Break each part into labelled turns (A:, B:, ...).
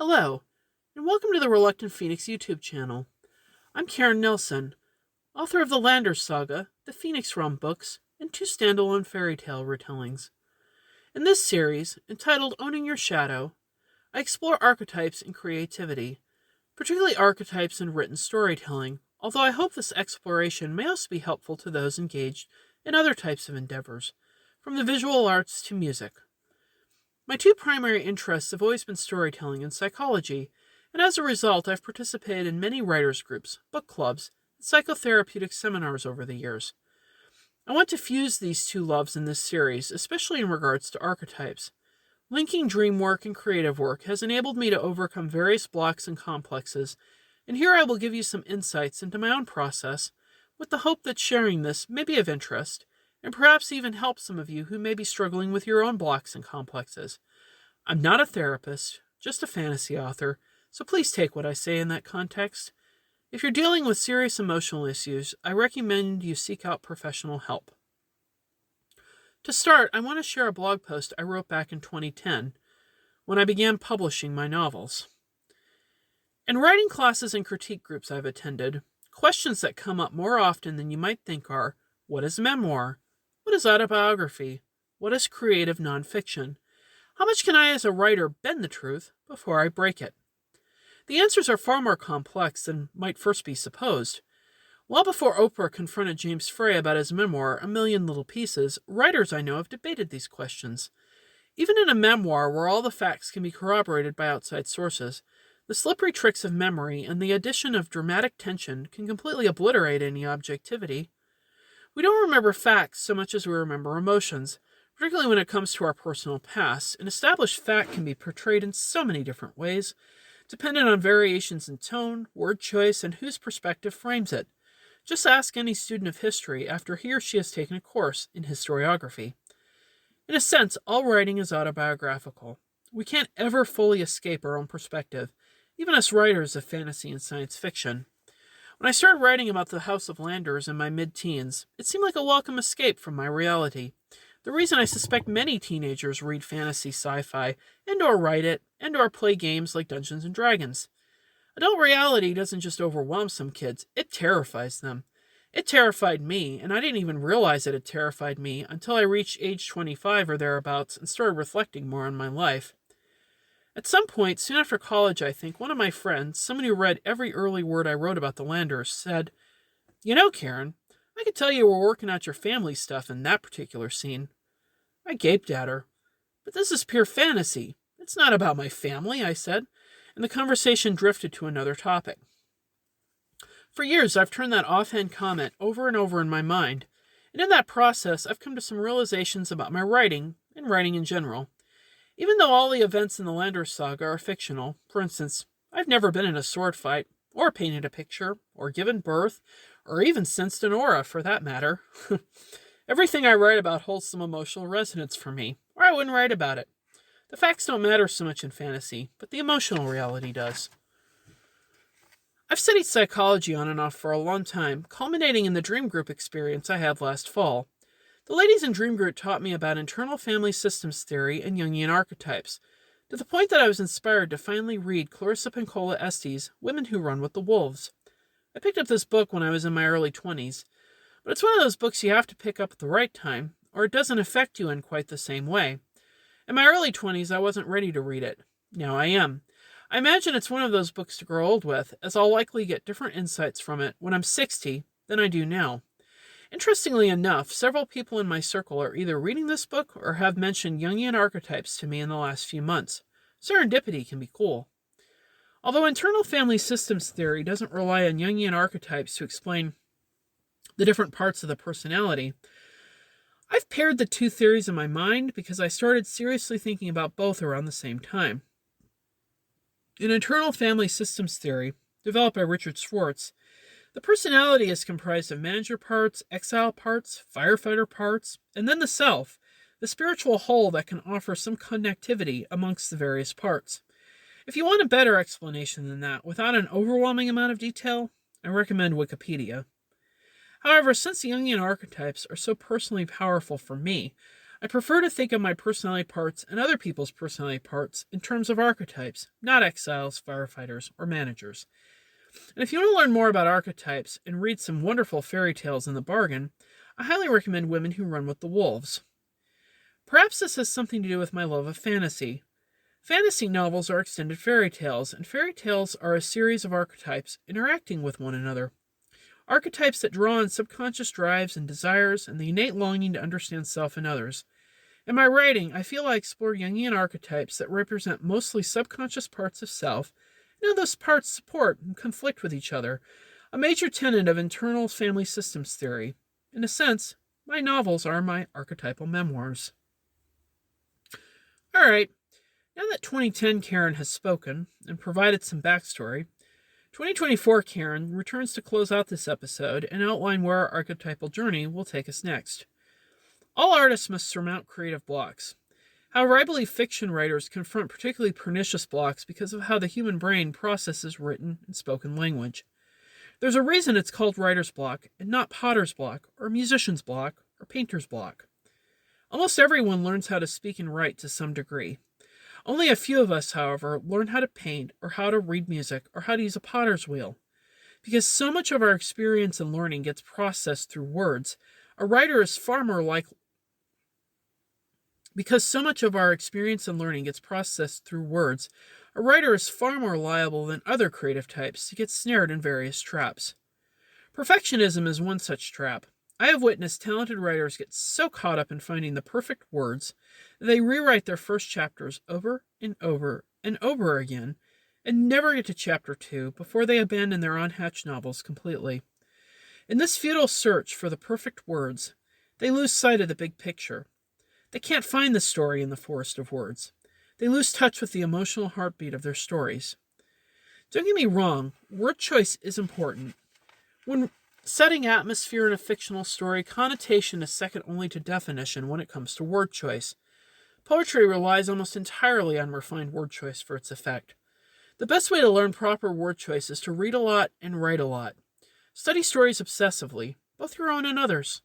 A: Hello, and welcome to the Reluctant Phoenix YouTube channel. I'm Karen Nelson, author of the Landers Saga, the Phoenix Realm books, and 2 standalone fairy tale retellings. In this series, entitled Owning Your Shadow, I explore archetypes and creativity, particularly archetypes in written storytelling, although I hope this exploration may also be helpful to those engaged in other types of endeavors, from the visual arts to music. My 2 primary interests have always been storytelling and psychology, and as a result, I've participated in many writers' groups, book clubs, and psychotherapeutic seminars over the years. I want to fuse these 2 loves in this series, especially in regards to archetypes. Linking dreamwork and creative work has enabled me to overcome various blocks and complexes, and here I will give you some insights into my own process, with the hope that sharing this may be of interest, and perhaps even help some of you who may be struggling with your own blocks and complexes. I'm not a therapist, just a fantasy author, so please take what I say in that context. If you're dealing with serious emotional issues, I recommend you seek out professional help. To start, I want to share a blog post I wrote back in 2010, when I began publishing my novels. In writing classes and critique groups I've attended, questions that come up more often than you might think are, what is memoir? What is autobiography? What is creative nonfiction? How much can I as a writer bend the truth before I break it? The answers are far more complex than might first be supposed. Well before Oprah confronted James Frey about his memoir, A Million Little Pieces, writers I know have debated these questions. Even in a memoir where all the facts can be corroborated by outside sources, the slippery tricks of memory and the addition of dramatic tension can completely obliterate any objectivity. We don't remember facts so much as we remember emotions, particularly when it comes to our personal past. An established fact can be portrayed in so many different ways, dependent on variations in tone, word choice, and whose perspective frames it. Just ask any student of history after he or she has taken a course in historiography. In a sense, all writing is autobiographical. We can't ever fully escape our own perspective, even as writers of fantasy and science fiction. When I started writing about the House of Landers in my mid-teens, it seemed like a welcome escape from my reality. The reason I suspect many teenagers read fantasy sci-fi, and/or write it, and/or play games like Dungeons & Dragons. Adult reality doesn't just overwhelm some kids, it terrifies them. It terrified me, and I didn't even realize it had terrified me until I reached age 25 or thereabouts and started reflecting more on my life. At some point, soon after college, I think, one of my friends, someone who read every early word I wrote about the Landers, said, "You know, Karen, I could tell you were working out your family stuff in that particular scene." I gaped at her. "But this is pure fantasy. It's not about my family," I said, and the conversation drifted to another topic. For years, I've turned that offhand comment over and over in my mind, and in that process, I've come to some realizations about my writing, and writing in general. Even though all the events in the Landers saga are fictional, for instance, I've never been in a sword fight, or painted a picture, or given birth, or even sensed an aura, for that matter. Everything I write about holds some emotional resonance for me, or I wouldn't write about it. The facts don't matter so much in fantasy, but the emotional reality does. I've studied psychology on and off for a long time, culminating in the dream group experience I had last fall. The ladies in Dream Group taught me about internal family systems theory and Jungian archetypes, to the point that I was inspired to finally read Clarissa Pinkola Estes' Women Who Run with the Wolves. I picked up this book when I was in my early 20s, but it's one of those books you have to pick up at the right time, or it doesn't affect you in quite the same way. In my early 20s, I wasn't ready to read it. Now I am. I imagine it's one of those books to grow old with, as I'll likely get different insights from it when I'm 60 than I do now. Interestingly enough, several people in my circle are either reading this book or have mentioned Jungian archetypes to me in the last few months. Serendipity can be cool. Although internal family systems theory doesn't rely on Jungian archetypes to explain the different parts of the personality, I've paired the 2 theories in my mind because I started seriously thinking about both around the same time. In internal family systems theory, developed by Richard Schwartz, the personality is comprised of manager parts, exile parts, firefighter parts, and then the self, the spiritual whole that can offer some connectivity amongst the various parts. If you want a better explanation than that, without an overwhelming amount of detail, I recommend Wikipedia. However, since the Jungian archetypes are so personally powerful for me, I prefer to think of my personality parts and other people's personality parts in terms of archetypes, not exiles, firefighters, or managers. And if you want to learn more about archetypes and read some wonderful fairy tales in the bargain, I highly recommend Women Who Run with the Wolves. Perhaps this has something to do with my love of fantasy. Fantasy novels are extended fairy tales, and fairy tales are a series of archetypes interacting with one another. Archetypes that draw on subconscious drives and desires and the innate longing to understand self and others. In my writing, I feel I explore Jungian archetypes that represent mostly subconscious parts of self, and how those parts support and conflict with each other, a major tenet of internal family systems theory. In a sense, my novels are my archetypal memoirs. Alright, now that 2010 Karen has spoken and provided some backstory, 2024 Karen returns to close out this episode and outline where our archetypal journey will take us next. All artists must surmount creative blocks. However, I believe fiction writers confront particularly pernicious blocks because of how the human brain processes written and spoken language. There's a reason it's called writer's block and not potter's block or musician's block or painter's block. Almost everyone learns how to speak and write to some degree. Only a few of us, however, learn how to paint or how to read music or how to use a potter's wheel. Because so much of our experience and learning gets processed through words, a writer is far more likely Because so much of our experience and learning gets processed through words, a writer is far more liable than other creative types to get snared in various traps. Perfectionism is one such trap. I have witnessed talented writers get so caught up in finding the perfect words that they rewrite their first chapters over and over and over again and never get to chapter 2 before they abandon their unhatched novels completely. In this futile search for the perfect words, they lose sight of the big picture. They can't find the story in the forest of words. They lose touch with the emotional heartbeat of their stories. Don't get me wrong, word choice is important. When setting atmosphere in a fictional story, connotation is second only to definition when it comes to word choice. Poetry relies almost entirely on refined word choice for its effect. The best way to learn proper word choice is to read a lot and write a lot. Study stories obsessively, both your own and others.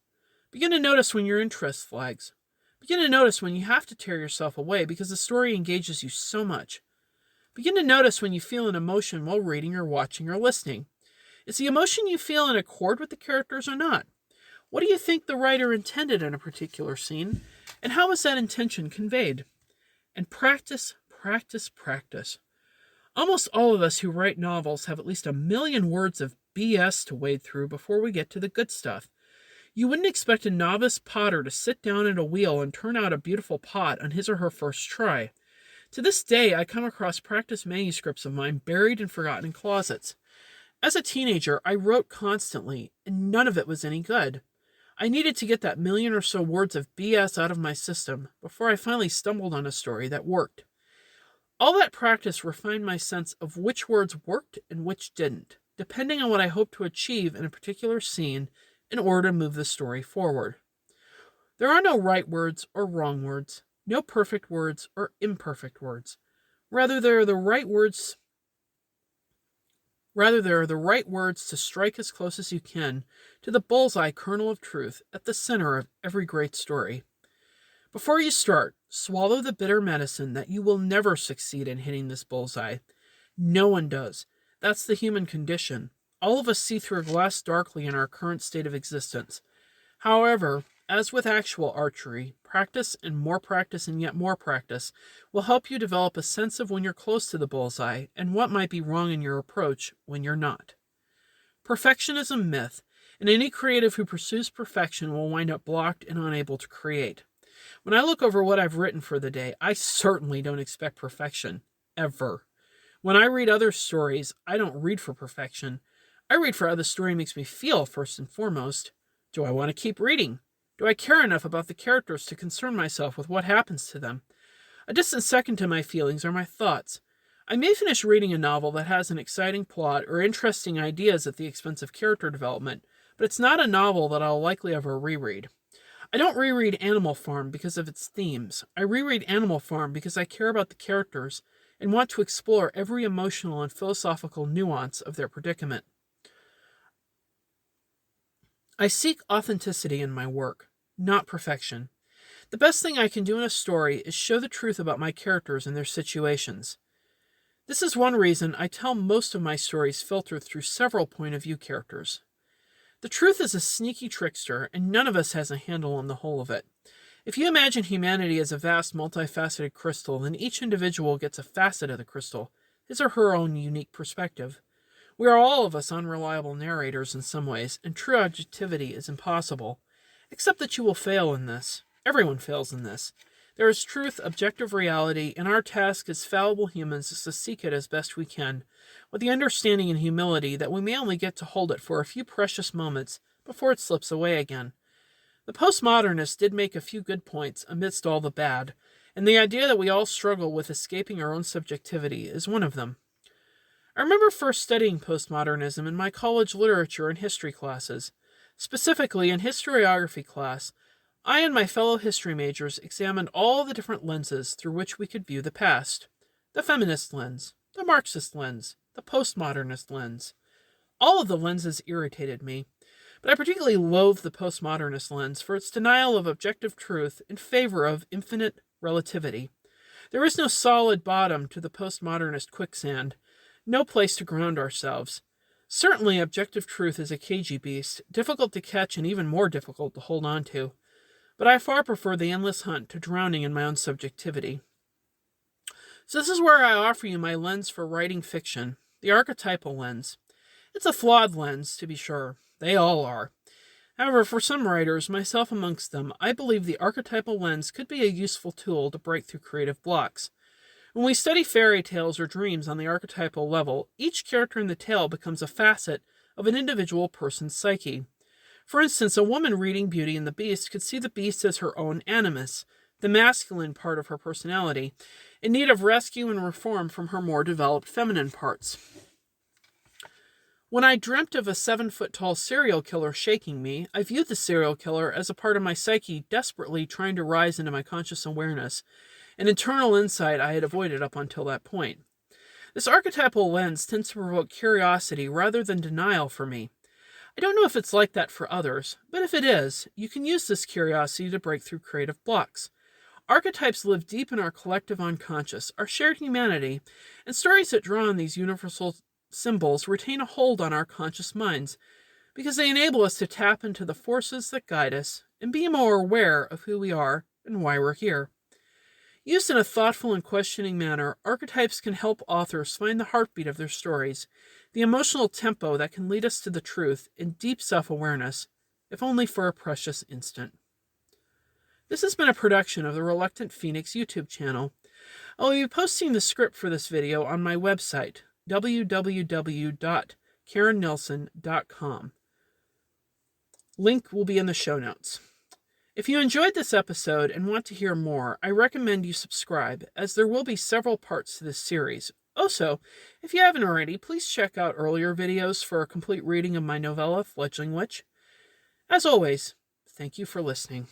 A: Begin to notice when your interest flags. Begin to notice when you have to tear yourself away because the story engages you so much. Begin to notice when you feel an emotion while reading or watching or listening. Is the emotion you feel in accord with the characters or not? What do you think the writer intended in a particular scene? And how was that intention conveyed? And practice, practice, practice. Almost all of us who write novels have at least 1,000,000 words of BS to wade through before we get to the good stuff. You wouldn't expect a novice potter to sit down at a wheel and turn out a beautiful pot on his or her first try. To this day, I come across practice manuscripts of mine buried and forgotten in closets. As a teenager, I wrote constantly, and none of it was any good. I needed to get that 1,000,000 or so words of BS out of my system before I finally stumbled on a story that worked. All that practice refined my sense of which words worked and which didn't, depending on what I hoped to achieve in a particular scene in order to move the story forward. There are no right words or wrong words, no perfect words or imperfect words. Rather, there are the right words to strike as close as you can to the bullseye kernel of truth at the center of every great story. Before you start, swallow the bitter medicine that you will never succeed in hitting this bullseye. No one does. That's the human condition. All of us see through a glass darkly in our current state of existence. However, as with actual archery, practice and yet more practice will help you develop a sense of when you're close to the bullseye and what might be wrong in your approach when you're not. Perfection is a myth, and any creative who pursues perfection will wind up blocked and unable to create. When I look over what I've written for the day, I certainly don't expect perfection, ever. When I read other stories, I don't read for perfection. I read for how the story makes me feel, first and foremost. Do I want to keep reading? Do I care enough about the characters to concern myself with what happens to them? A distant second to my feelings are my thoughts. I may finish reading a novel that has an exciting plot or interesting ideas at the expense of character development, but it's not a novel that I'll likely ever reread. I don't reread Animal Farm because of its themes. I reread Animal Farm because I care about the characters and want to explore every emotional and philosophical nuance of their predicament. I seek authenticity in my work, not perfection. The best thing I can do in a story is show the truth about my characters and their situations. This is one reason I tell most of my stories filtered through several point of view characters. The truth is a sneaky trickster, and none of us has a handle on the whole of it. If you imagine humanity as a vast, multifaceted crystal, then each individual gets a facet of the crystal, his or her own unique perspective. We are all of us unreliable narrators in some ways, and true objectivity is impossible. Except that you will fail in this. Everyone fails in this. There is truth, objective reality, and our task as fallible humans is to seek it as best we can, with the understanding and humility that we may only get to hold it for a few precious moments before it slips away again. The postmodernists did make a few good points amidst all the bad, and the idea that we all struggle with escaping our own subjectivity is one of them. I remember first studying postmodernism in my college literature and history classes. Specifically, in historiography class, I and my fellow history majors examined all the different lenses through which we could view the past. The feminist lens, the Marxist lens, the postmodernist lens. All of the lenses irritated me, but I particularly loathed the postmodernist lens for its denial of objective truth in favor of infinite relativity. There is no solid bottom to the postmodernist quicksand, no place to ground ourselves. Certainly, objective truth is a cagey beast, difficult to catch and even more difficult to hold on to. But I far prefer the endless hunt to drowning in my own subjectivity. So this is where I offer you my lens for writing fiction, the archetypal lens. It's a flawed lens, to be sure. They all are. However, for some writers, myself amongst them, I believe the archetypal lens could be a useful tool to break through creative blocks. When we study fairy tales or dreams on the archetypal level, each character in the tale becomes a facet of an individual person's psyche. For instance, a woman reading Beauty and the Beast could see the beast as her own animus, the masculine part of her personality, in need of rescue and reform from her more developed feminine parts. When I dreamt of a 7-foot-tall serial killer shaking me, I viewed the serial killer as a part of my psyche desperately trying to rise into my conscious awareness, an internal insight I had avoided up until that point. This archetypal lens tends to provoke curiosity rather than denial for me. I don't know if it's like that for others, but if it is, you can use this curiosity to break through creative blocks. Archetypes live deep in our collective unconscious, our shared humanity, and stories that draw on these universal symbols retain a hold on our conscious minds because they enable us to tap into the forces that guide us and be more aware of who we are and why we're here. Used in a thoughtful and questioning manner, archetypes can help authors find the heartbeat of their stories, the emotional tempo that can lead us to the truth in deep self-awareness, if only for a precious instant. This has been a production of the Reluctant Phoenix YouTube channel. I will be posting the script for this video on my website, www.karennelson.com. Link will be in the show notes. If you enjoyed this episode and want to hear more, I recommend you subscribe, as there will be several parts to this series. Also, if you haven't already, please check out earlier videos for a complete reading of my novella, Fledgling Witch. As always, thank you for listening.